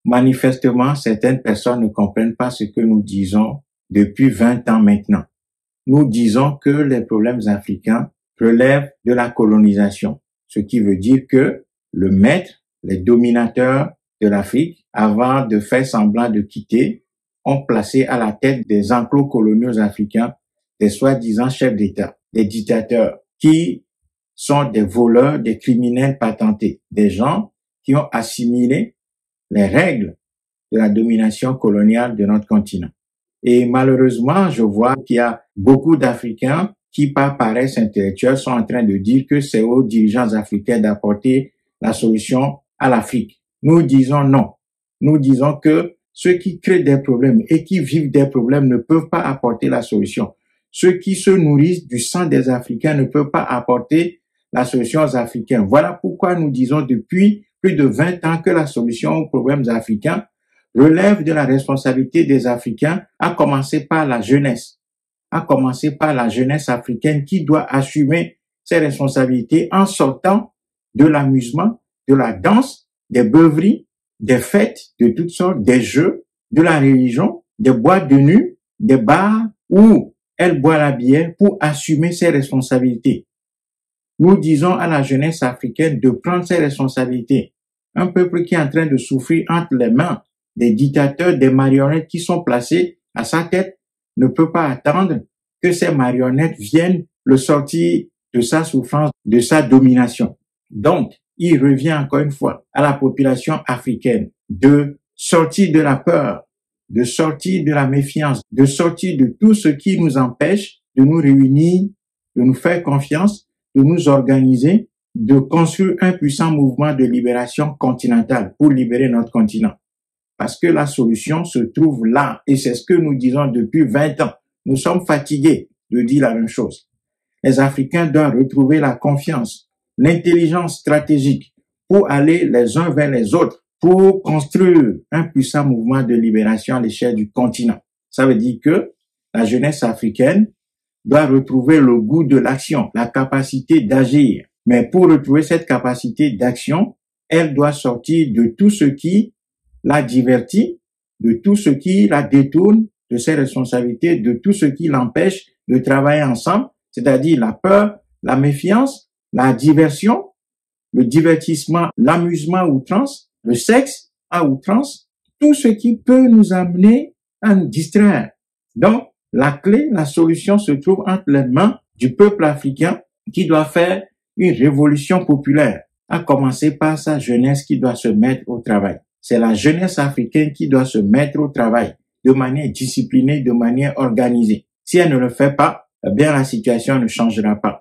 Manifestement, certaines personnes ne comprennent pas ce que nous disons depuis 20 ans maintenant. Nous disons que les problèmes africains relèvent de la colonisation, ce qui veut dire que le maître, les dominateurs de l'Afrique, avant de faire semblant de quitter, ont placé à la tête des enclos coloniaux africains des soi-disant chefs d'État, des dictateurs qui sont des voleurs, des criminels patentés, des gens qui ont assimilé les règles de la domination coloniale de notre continent. Et malheureusement, je vois qu'il y a beaucoup d'Africains qui, par paresse intellectuelle, sont en train de dire que c'est aux dirigeants africains d'apporter la solution à l'Afrique. Nous disons non. Nous disons que ceux qui créent des problèmes et qui vivent des problèmes ne peuvent pas apporter la solution. Ceux qui se nourrissent du sang des Africains ne peuvent pas apporter la solution aux Africains. Voilà pourquoi nous disons depuis plus de 20 ans que la solution aux problèmes africains relève de la responsabilité des Africains, à commencer par la jeunesse. À commencer par la jeunesse africaine qui doit assumer ses responsabilités en sortant de l'amusement, de la danse, des beuveries, des fêtes de toutes sortes, des jeux, de la religion, des boîtes de nuit, des bars où elle boit la bière pour assumer ses responsabilités. Nous disons à la jeunesse africaine de prendre ses responsabilités. Un peuple qui est en train de souffrir entre les mains des dictateurs, des marionnettes qui sont placées à sa tête, ne peut pas attendre que ces marionnettes viennent le sortir de sa souffrance, de sa domination. Donc, il revient encore une fois à la population africaine de sortir de la peur, de sortir de la méfiance, de sortir de tout ce qui nous empêche de nous réunir, de nous faire confiance, de nous organiser, de construire un puissant mouvement de libération continentale pour libérer notre continent. Parce que la solution se trouve là, et c'est ce que nous disons depuis 20 ans. Nous sommes fatigués de dire la même chose. Les Africains doivent retrouver la confiance, l'intelligence stratégique pour aller les uns vers les autres, pour construire un puissant mouvement de libération à l'échelle du continent. Ça veut dire que la jeunesse africaine doit retrouver le goût de l'action, la capacité d'agir. Mais pour retrouver cette capacité d'action, elle doit sortir de tout ce qui la divertit, de tout ce qui la détourne de ses responsabilités, de tout ce qui l'empêche de travailler ensemble, c'est-à-dire la peur, la méfiance, la diversion, le divertissement, l'amusement à outrance, le sexe à outrance, tout ce qui peut nous amener à nous distraire. Donc, la clé, la solution se trouve entre les mains du peuple africain qui doit faire une révolution populaire, à commencer par sa jeunesse qui doit se mettre au travail. C'est la jeunesse africaine qui doit se mettre au travail de manière disciplinée, de manière organisée. Si elle ne le fait pas, eh bien la situation ne changera pas.